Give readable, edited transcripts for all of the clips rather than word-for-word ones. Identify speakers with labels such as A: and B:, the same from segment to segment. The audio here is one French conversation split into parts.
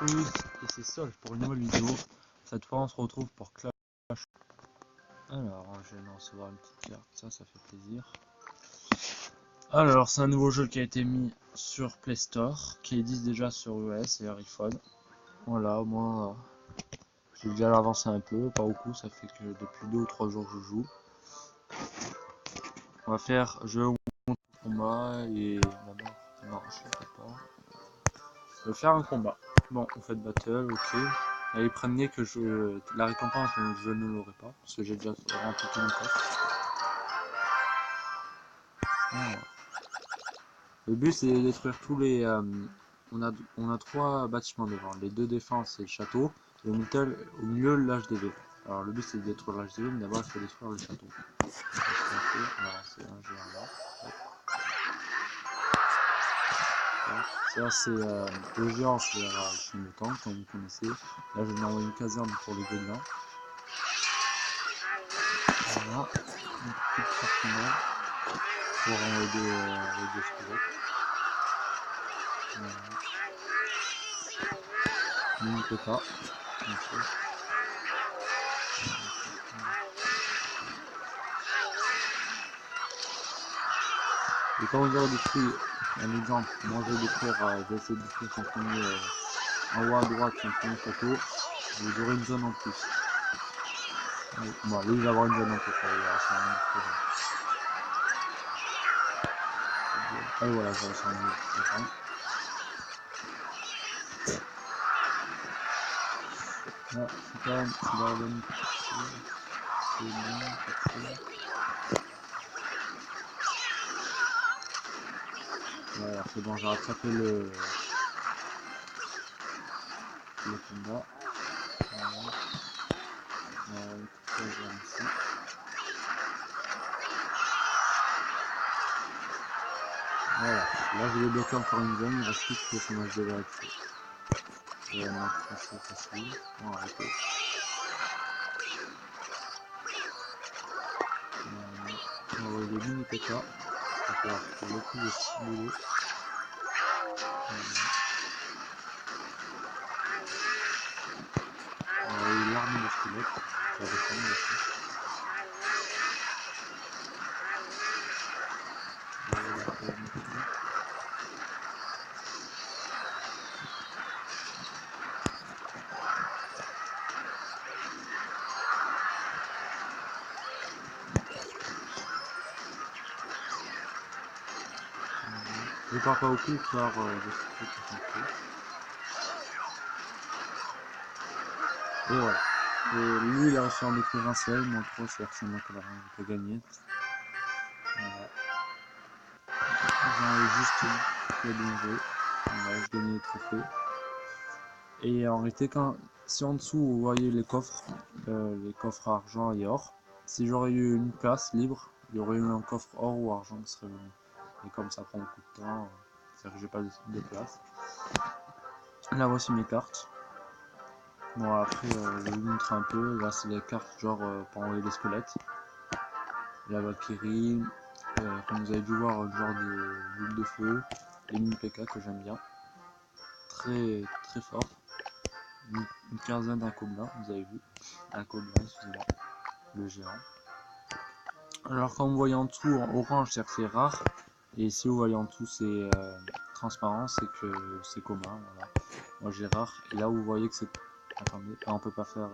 A: Oui, et c'est Sol pour une nouvelle vidéo. Cette fois, on se retrouve pour Clash. Alors, je viens de recevoir une petite carte, ça fait plaisir. Alors, c'est un nouveau jeu qui a été mis sur Play Store, qui existe déjà sur iOS et iPhone. Voilà, moi, j'ai déjà avancé un peu, pas beaucoup, ça fait que depuis 2 ou 3 jours que je joue. On va faire jeu combat et d'abord, non, je le fais pas. Je vais faire un combat. Bon, on fait de battle, ok. Et les premiers que la récompense, je ne l'aurai pas, parce que j'ai déjà rempli tout mon coffre. Alors, le but c'est de détruire tous les. On a 3 bâtiments devant, les 2 défenses et le château, et au milieu l'HDV. Alors le but c'est de détruire l'HDV, mais d'abord il faut détruire le château. Alors c'est un géant là. Ça c'est le géant, c'est le mutant, comme vous connaissez. Là je vais envoyer une caserne pour les gobelins. Voilà, une petite partie pour envoyer des squelettes. Voilà. Mini PK, bien sûr. Et quand vous aurez détruit un exemple, moi je vais essayer de détruire son premier en haut à droite, son premier château, vous aurez une zone en plus. Bon, lui il va avoir une zone en plus, et voilà, j'ai reçu un autre différent. Là, c'est quand même, c'est la bonne. C'est bien, voilà, c'est bon, j'ai rattrapé le combat. Voilà. Ici. Voilà, là je vais bloquer encore une zone, il reste plus que son HDV accès. Je vais mettre assez facile. Bon, arrêtez. On va envoyer des mini PK. On va faire beaucoup de boulot. On va envoyer l'armée de squelettes. Ça va descendre aussi. Je pars pas beaucoup car je suis très concentré. Et voilà. Et lui il a réussi à en détruire un seul, moi 3 c'est forcément que la reine peut gagner. Voilà. J'en ai juste le bien joué. Voilà, je gagnais les trophées. Et en réalité, si en dessous vous voyez les coffres argent et or, si j'aurais eu une place libre, il y aurait eu un coffre or ou argent qui serait venu. Et comme ça prend beaucoup de temps, c'est-à-dire que j'ai pas de place. Là voici mes cartes. Bon après je vais vous montrer un peu, là c'est des cartes genre pour envoyer les squelettes. La Valkyrie, comme vous avez dû voir, le genre de boule de feu, les mini PK que j'aime bien. Très très fort. Une quinzaine d'un gobelin, vous avez vu. Un gobelin, excusez-moi. Le géant. Alors quand vous voyez en dessous en orange, c'est que c'est rare. Et si vous voyez en dessous c'est transparent, c'est que c'est commun. Voilà. Moi j'ai rare. Et là où vous voyez que c'est... Attendez, on peut pas faire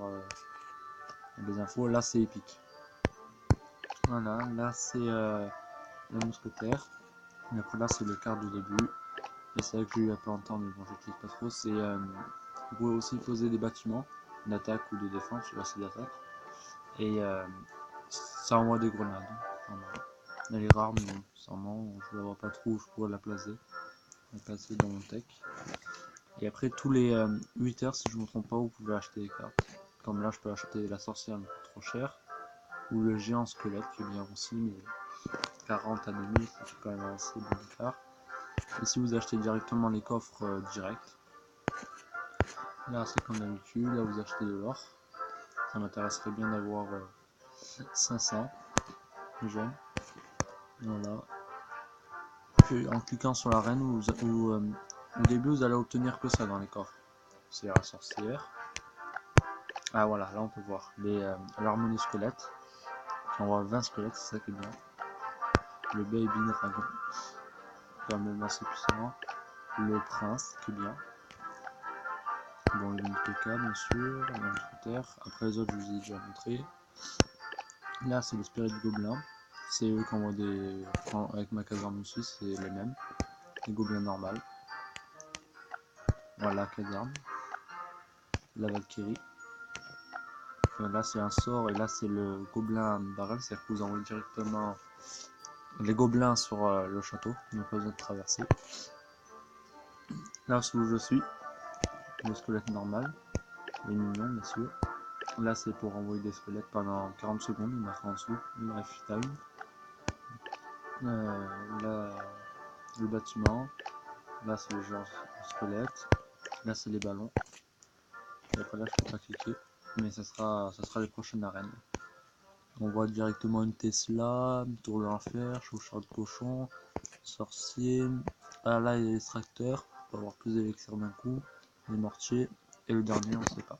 A: des infos. Là c'est épique. Voilà, là c'est le mousquetaire. Et après là c'est le quart du début. Et c'est vrai que j'ai eu il y a pas longtemps, mais bon j'utilise pas trop. C'est vous pouvez aussi poser des bâtiments d'attaque ou de défense. Là c'est d'attaque. Et ça envoie des grenades. Elle est rare, mais sûrement je ne vois pas trop où je pourrais la placer. Dans mon tech. Et après, tous les 8 heures, si je ne me trompe pas, vous pouvez acheter des cartes. Comme là, je peux acheter la sorcière, mais trop cher. Ou le géant squelette, qui est bien aussi, mais 40 à 2000, c'est quand même assez bon d'écart. Et si vous achetez directement les coffres directs, là c'est comme d'habitude, là vous achetez de l'or. Ça m'intéresserait bien d'avoir 500 j'aime. Voilà. Puis en cliquant sur la reine, au début vous allez obtenir que ça dans les coffres. c'est la sorcière. Ah voilà, là on peut voir l'harmonie squelette. On voit 20 squelettes, c'est ça qui est bien. Le baby dragon, quand même assez puissant. Le prince, qui est bien. Bon, le MPK bien sûr, l'inventaire. Après les autres, je vous ai déjà montré. Là, c'est le spirit gobelin. C'est eux qu'on voit avec ma caserne aussi, c'est les mêmes. Les gobelins normales. Voilà, caserne. La Valkyrie. Là, c'est un sort, et là, c'est le gobelin barrel, c'est-à-dire que vous envoyez directement les gobelins sur le château, il n'y a pas besoin de traverser. Là où je suis, le squelette normal, les mignons bien sûr. Là c'est pour envoyer des squelettes pendant 40 secondes, il marque en dessous, life time. Là, le bâtiment, là c'est le genre squelette, là c'est les ballons. Et après là je peux pas cliquer, mais ça sera les prochaines arènes. On voit directement une Tesla, une tour de l'enfer, chauffeur de cochon, sorcier. Ah là il y a l'extracteur, pour avoir plus d'élixir d'un coup, les mortiers, et le dernier on sait pas.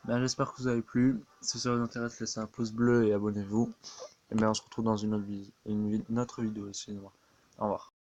A: Ben, j'espère que vous avez plu. Si ça vous intéresse, laissez un pouce bleu et abonnez-vous. Et ben, on se retrouve dans une autre vidéo. Excusez-moi. Au revoir.